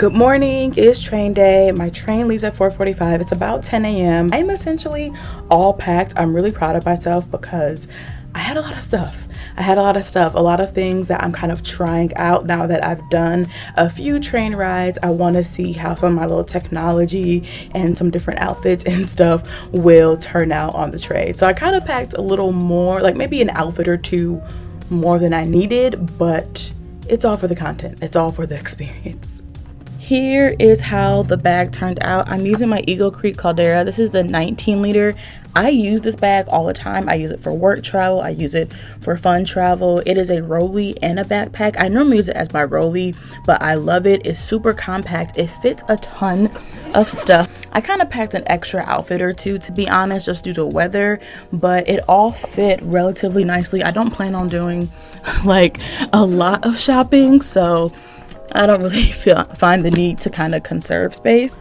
Good morning. It's train day. My train leaves at 4:45. It's about 10 a.m. I'm essentially all packed. I'm really proud of myself because I had a lot of stuff. A lot of things that I'm kind of trying out now that I've done a few train rides. I want to see how some of my little technology and some different outfits and stuff will turn out on the train. So I kind of packed a little more, like maybe an outfit or two more than I needed, but it's all for the content. It's all for the experience. Here is how the bag turned out. I'm using my Eagle Creek Caldera. This is the 19 liter. I use this bag all the time. I use it for work travel. I use it for fun travel. It is a rolly and a backpack. I normally use it as my rolly, but I love it. It's super compact. It fits a ton of stuff. I kind of packed an extra outfit or two, to be honest, just due to weather, but it all fit relatively nicely. I don't plan on doing like a lot of shopping, so I don't really find the need to kind of conserve space.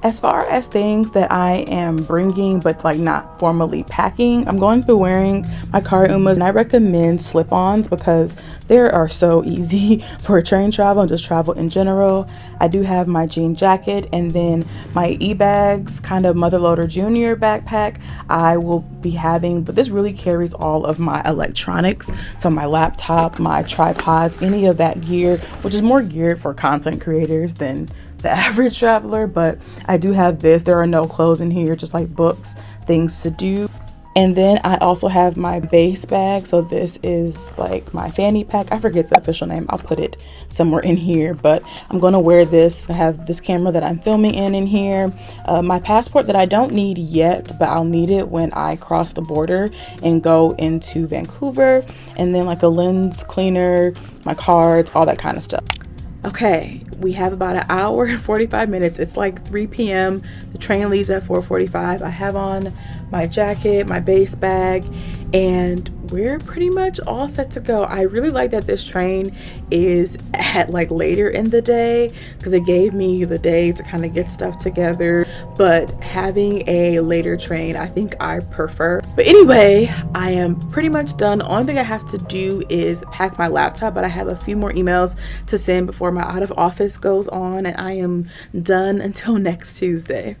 As far as things that I am bringing but like not formally packing, I'm going to be wearing my car Umas, and I recommend slip-ons because they are so easy for train travel and just travel in general. I do have my jean jacket and then my e-bags, kind of Mother Loader Junior backpack I will be having, but this really carries all of my electronics, so my laptop, my tripods, any of that gear, which is more geared for content creators than the average traveler. But I do have this. There are no clothes in here, just like books, things to do. And then I also have my base bag. So this is like my fanny pack. I forget the official name. I'll put it somewhere in here, but I'm going to wear this. I have this camera that I'm filming in here. My passport that I don't need yet, but I'll need it when I cross the border and go into Vancouver. And then like a lens cleaner, my cards, all that kind of stuff. Okay, we have about an hour and 45 minutes. It's like 3 p.m. The train leaves at 4:45. I have on my jacket, my base bag, and we're pretty much all set to go. I really like that this train is at like later in the day because it gave me the day to kind of get stuff together, but having a later train I think I prefer. But anyway, I am pretty much done. The only thing I have to do is pack my laptop, but I have a few more emails to send before my out of office goes on, and I am done until next Tuesday.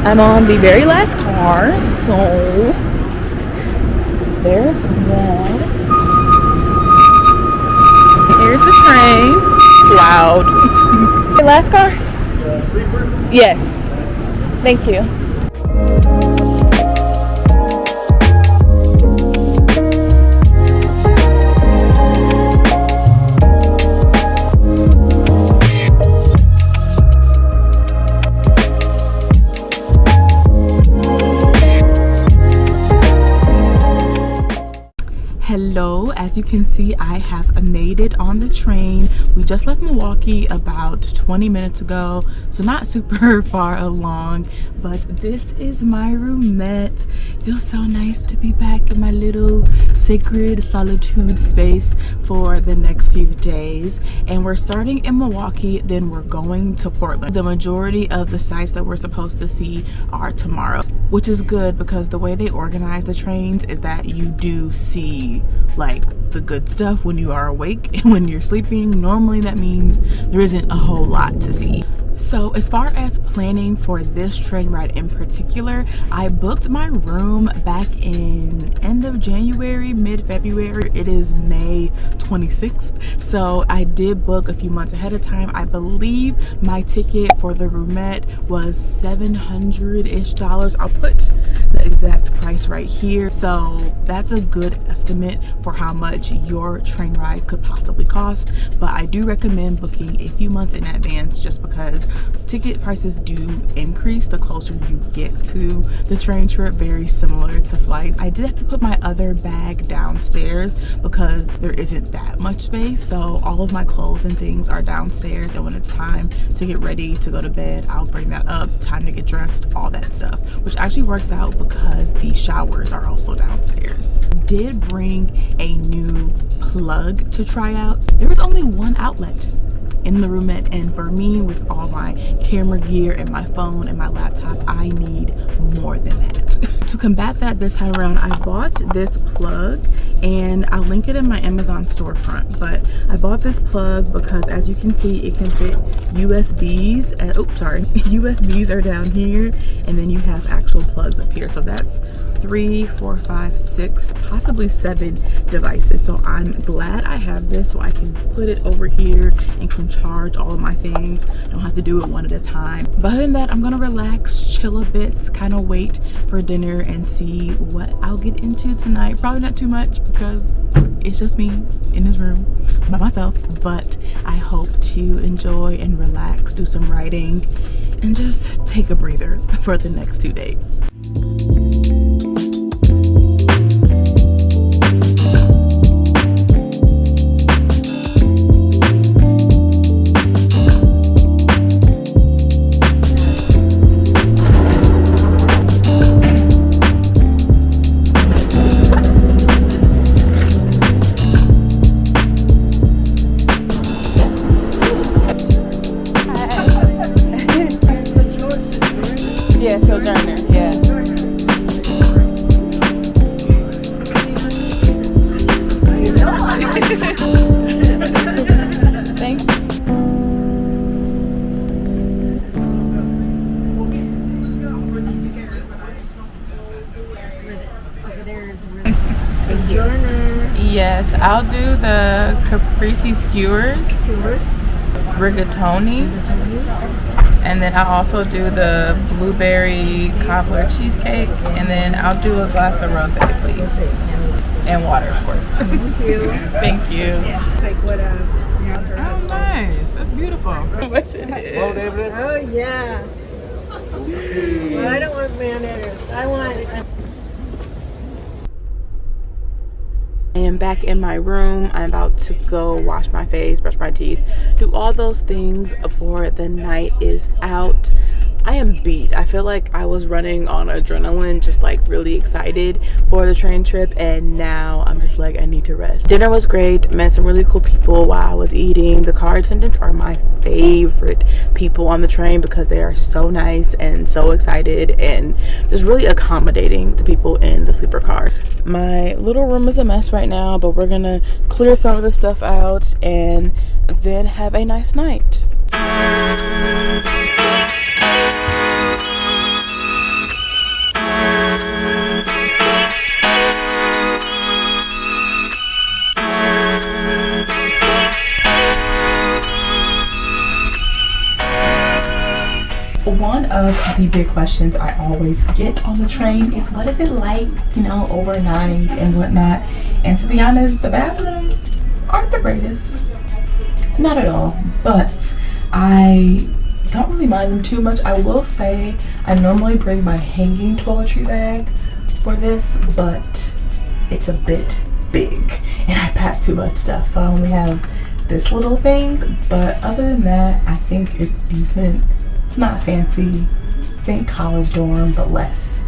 I'm on the very last car, so there's that. Here's the train. It's loud. The last car? Sleeper? Yes. Thank you. Hello, as you can see, I have made it on the train. We just left Milwaukee about 20 minutes ago, so not super far along, but this is my roomette. Feels so nice to be back in my little sacred solitude space for the next few days. And we're starting in Milwaukee, then we're going to Portland. The majority of the sites that we're supposed to see are tomorrow, which is good because the way they organize the trains is that you do see like the good stuff when you are awake, and when you're sleeping, normally that means there isn't a whole lot to see. So as far as planning for this train ride in particular, I booked my room back in end of January, mid-February. It is May 26th, so I did book a few months ahead of time. I believe my ticket for the roomette was $700-ish. I'll put the exact price right here. So that's a good estimate for how much your train ride could possibly cost, but I do recommend booking a few months in advance just because ticket prices do increase the closer you get to the train trip, very similar to flight. I did have to put my other bag downstairs because there isn't that much space, so all of my clothes and things are downstairs, and when it's time to get ready to go to bed, I'll bring that up. Time to get dressed, all that stuff, which actually works out because the showers are also downstairs. Did bring a new plug to try out. There was only one outlet in the roomette, and for me, with all my camera gear and my phone and my laptop, I need more than that. To combat that this time around, I bought this plug, and I'll link it in my Amazon storefront, but I bought this plug because, as you can see, it can fit USBs. USBs are down here, and then you have actual plugs up here, so that's 3, 4, 5, 6, possibly 7 devices. So I'm glad I have this so I can put it over here and can charge all of my things. Don't have to do it one at a time. But other than that, I'm gonna relax, chill a bit, kind of wait for dinner and see what I'll get into tonight. Probably not too much because it's just me in this room by myself, but I hope to enjoy and relax, do some writing, and just take a breather for the next 2 days. Yeah, Sojourner, yeah. Thank you. Sojourner. Yes, I'll do the caprese skewers, rigatoni, and then I'll also do the blueberry cobbler cheesecake, and then I'll do a glass of rosé, please, and water, of course. Thank you. Thank you. Yeah. Take what Oh, nice. That's beautiful. How much it is. Oh yeah. Well, I don't want mayonnaise. I want. I am back in my room. I'm about to go wash my face, brush my teeth, do all those things before the night is out. I am beat. I feel like I was running on adrenaline, just like really excited for the train trip, and now I'm just like, I need to rest. Dinner was great, met some really cool people while I was eating. The car attendants are my favorite people on the train because they are so nice and so excited and just really accommodating to people in the sleeper car. My little room is a mess right now, but we're gonna clear some of the stuff out and then have a nice night. One of the big questions I always get on the train is, what is it like, overnight and whatnot? And to be honest, the bathrooms aren't the greatest. Not at all. But I don't really mind them too much. I will say I normally bring my hanging toiletry bag for this, but it's a bit big and I pack too much stuff. So I only have this little thing. But other than that, I think it's decent. It's not fancy. Think college dorm, but less.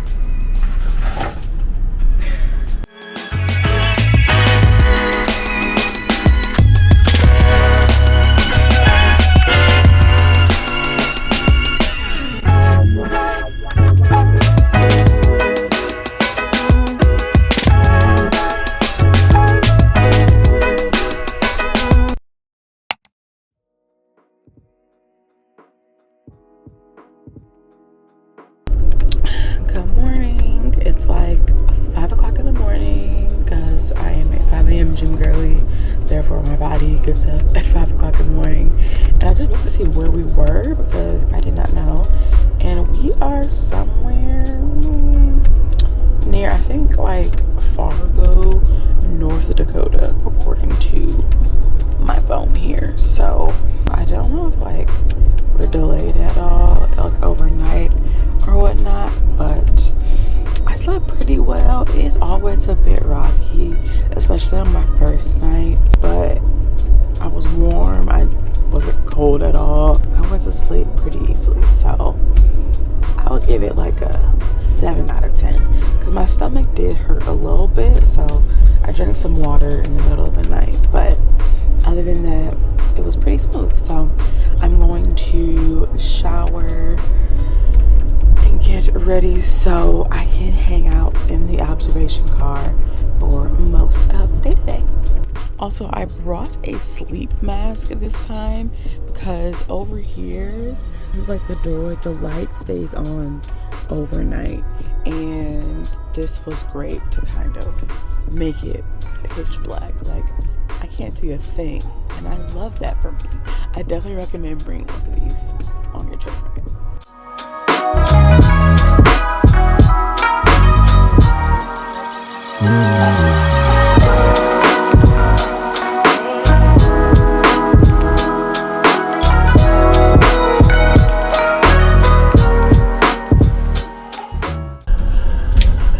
Good morning. It's like 5 o'clock in the morning because I am a 5 a.m. gym girly. Therefore, my body gets up at 5 o'clock in the morning. And I just looked to see where we were because I did not know. And we are somewhere near, I think, like Fargo, North Dakota, according to my phone here. So I don't know if like we're delayed wasn't my first night, but I was warm. I wasn't cold at all. I went to sleep pretty easily, so I would give it like a 7 out of 10 because my stomach did hurt a little bit, so I drank some water in the middle of the night, but other than that, it was pretty smooth. So I'm going to shower and get ready so I can hang out in the observation car for most of the day today. Also, I brought a sleep mask this time because over here, this is like the door, the light stays on overnight, and this was great to kind of make it pitch black. Like, I can't see a thing, and I love that for me. I definitely recommend bringing one of these on your trip.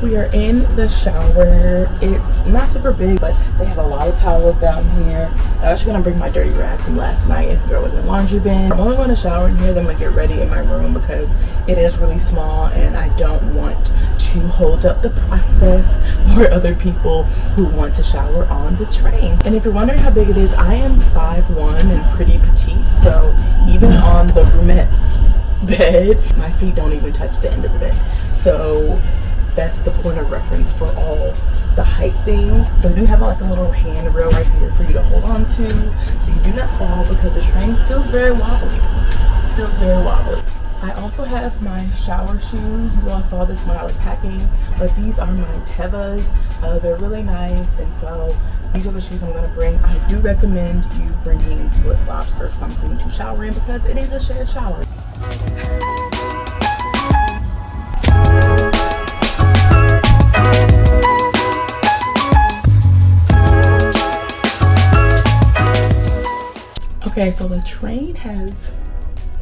We are in the shower. It's not super big, but they have a lot of towels down here. I'm actually gonna bring my dirty rag from last night and throw it in the laundry bin. I'm only going to shower in here, then I'm gonna get ready in my room because it is really small and I don't want to hold up the process for other people who want to shower on the train. And if you're wondering how big it is, I am 5'1" and pretty petite, so even on the roomette bed, my feet don't even touch the end of the bed. So that's the point of reference for all the height things. So they do have like a little handrail right here for you to hold on to so you do not fall, because the train still is very wobbly. Still very wobbly. I also have my shower shoes. You all saw this when I was packing, but these are my Tevas. They're really nice, and so these are the shoes I'm going to bring. I do recommend you bringing flip-flops or something to shower in because it is a shared shower. Okay, so the train has,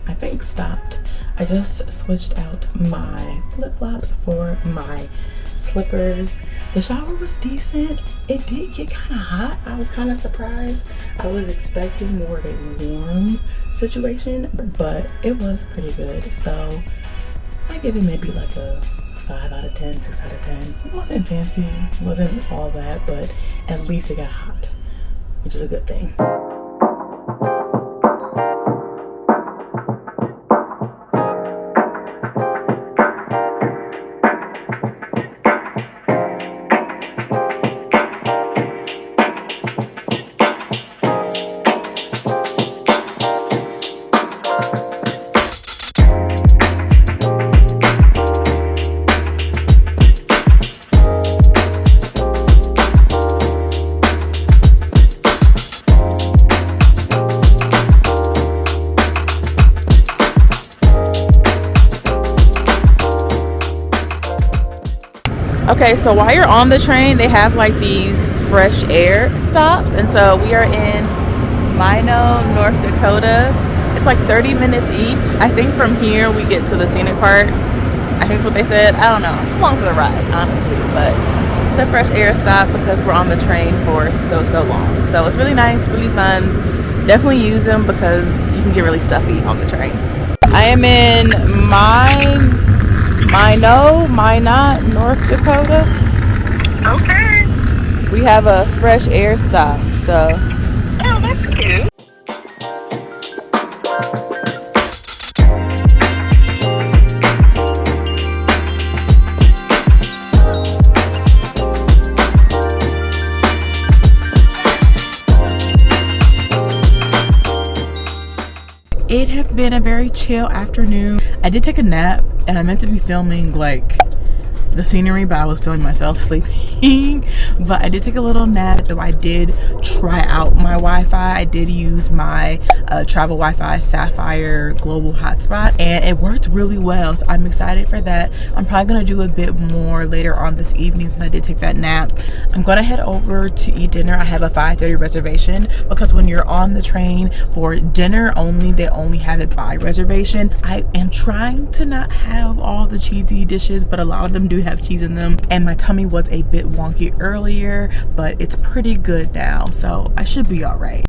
I think, stopped. I just switched out my flip-flops for my slippers. The shower was decent. It did get kind of hot. I was kind of surprised. I was expecting more of a warm situation, but it was pretty good. So I give it maybe like a 5 out of 10, 6 out of 10. It wasn't fancy, it wasn't all that, but at least it got hot, which is a good thing. Okay, so while you're on the train, they have like these fresh air stops, and so we are in Minot, North Dakota. It's like 30 minutes each. I think from here we get to the scenic part. I think that's what they said. I don't know. I'm just along for the ride, honestly, but it's a fresh air stop because we're on the train for so long. So it's really nice, really fun. Definitely use them because you can get really stuffy on the train. I am in Minot, North Dakota. Okay. We have a fresh air stop, so. Oh, that's cute. It has been a very chill afternoon. I did take a nap, and I meant to be filming like the scenery, but I was filming myself sleeping. But I did take a little nap, though I did try out my Wi-Fi. I did use my travel Wi-Fi Sapphire global hotspot, and it worked really well, so I'm excited for that. I'm probably gonna do a bit more later on this evening since I did take that nap. I'm gonna head over to eat dinner. I have a 5:30 reservation because when you're on the train for dinner only, they only have it by reservation. I am trying to not have all the cheesy dishes, but a lot of them do have cheese in them, and my tummy was a bit wonky earlier, but it's pretty good now, so I should be all right.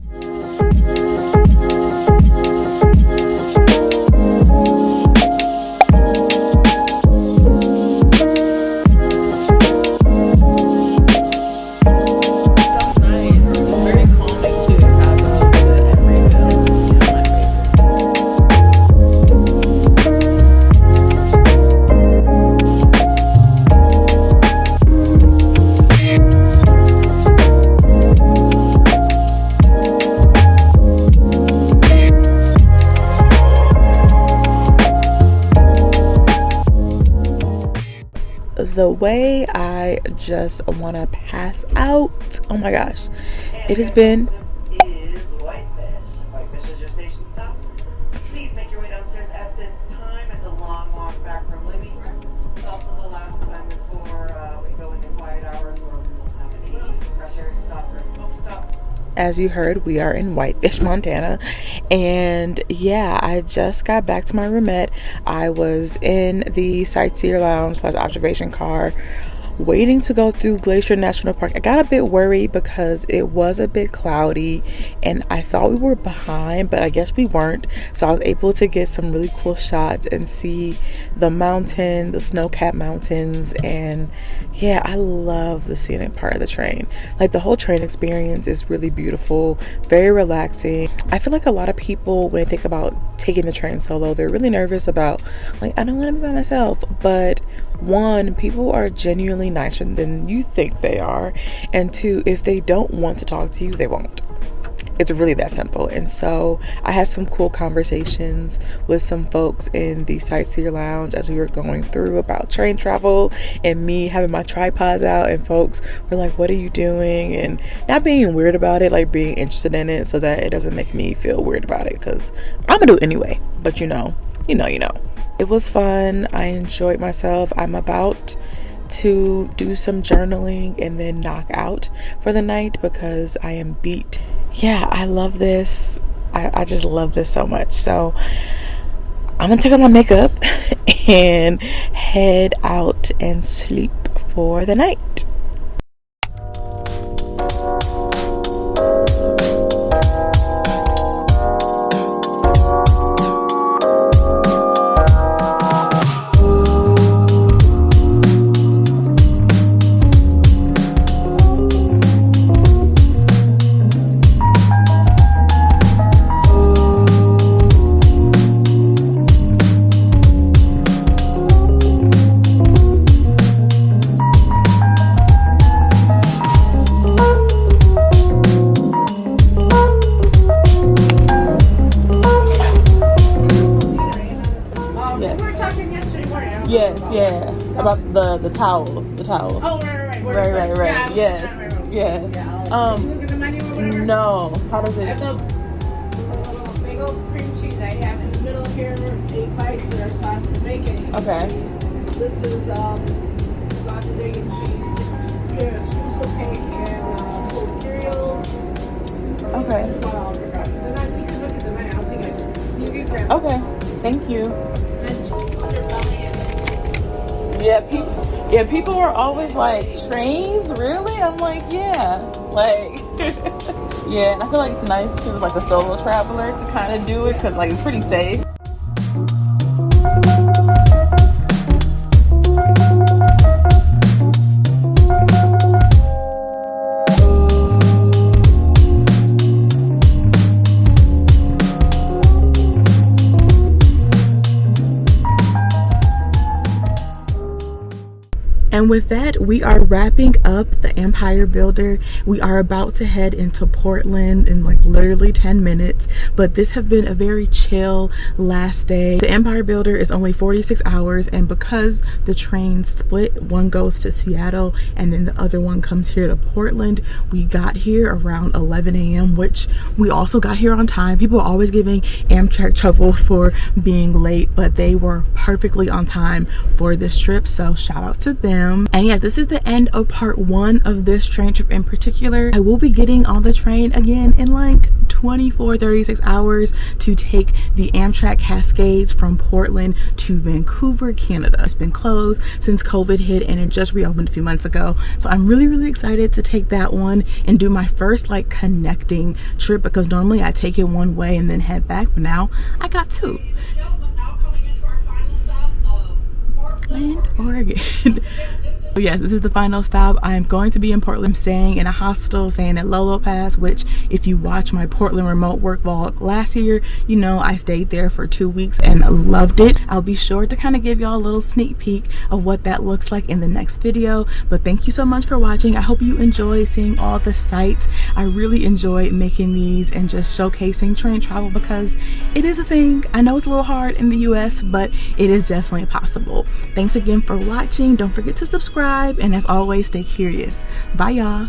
The way I just want to pass out. Oh my gosh. It has been. Is Whitefish. Whitefish is your station stop. Please make your way downstairs at this time. It's a long walk back from Libby. It's also the last time before we go into quiet hours where we won't have any fresh air stop or smoke stop. As you heard, we are in Whitefish, Montana. And yeah, I just got back to my roomette. I was in the sightseer lounge / observation car waiting to go through Glacier National Park. I got a bit worried because it was a bit cloudy and I thought we were behind, but I guess we weren't. So I was able to get some really cool shots and see the mountain, the snow-capped mountains. And yeah, I love the scenic part of the train. Like, the whole train experience is really beautiful, very relaxing. I feel like a lot of people, when they think about taking the train solo, they're really nervous about, like, I don't want to be by myself. But one, people are genuinely nicer than you think they are, and two, if they don't want to talk to you, they won't. It's really that simple. And so I had some cool conversations with some folks in the sightseer lounge as we were going through about train travel, and me having my tripods out, and folks were like, what are you doing? And not being weird about it, like being interested in it so that it doesn't make me feel weird about it, because I'm gonna do it anyway. But you know. It was fun. I enjoyed myself. I'm about to do some journaling and then knock out for the night because I am beat. Yeah, I love this. I just love this so much. So I'm gonna take off my makeup and head out and sleep for the night. About the towels. Oh, right. Yes. No. How does it? The big old cream cheese I have in the middle here, 8 bites that are sausage and bacon. Okay. Cheese. This is sausage, bacon, cheese. Yeah, screws for cake and cold cereals. Okay. That's about all the products. And I think you look at the menu. I don't think I should. You can grab. Okay. Thank you. And underbelly and Yeah, people are always like, trains, really? I'm like, yeah, like, yeah. And I feel like it's nice too, like a solo traveler, to kind of do it, because like it's pretty safe. And with that, we are wrapping up the Empire Builder. We are about to head into Portland in like literally 10 minutes, but this has been a very chill last day. The Empire Builder is only 46 hours, and because the trains split, one goes to Seattle and then the other one comes here to Portland, we got here around 11 a.m., which we also got here on time. People are always giving Amtrak trouble for being late, but they were perfectly on time for this trip, so shout out to them. And yeah, this is the end of part 1 of this train trip in particular. I will be getting on the train again in like 36 hours to take the Amtrak Cascades from Portland to Vancouver, Canada. It's been closed since COVID hit and it just reopened a few months ago. So I'm really excited to take that one and do my first like connecting trip, because normally I take it one way and then head back, but now I got two. Portland, Oregon. Yes, this is the final stop. I am going to be in Portland, staying in a hostel, staying at Lolo Pass, which if you watch my Portland remote work vlog last year, you know I stayed there for 2 weeks and loved it. I'll be sure to kind of give y'all a little sneak peek of what that looks like in the next video. But thank you so much for watching. I hope you enjoy seeing all the sights. I really enjoy making these and just showcasing train travel, because it is a thing. I know it's a little hard in the US, but it is definitely possible. Thanks again for watching. Don't forget to subscribe, and as always, stay curious. Bye y'all.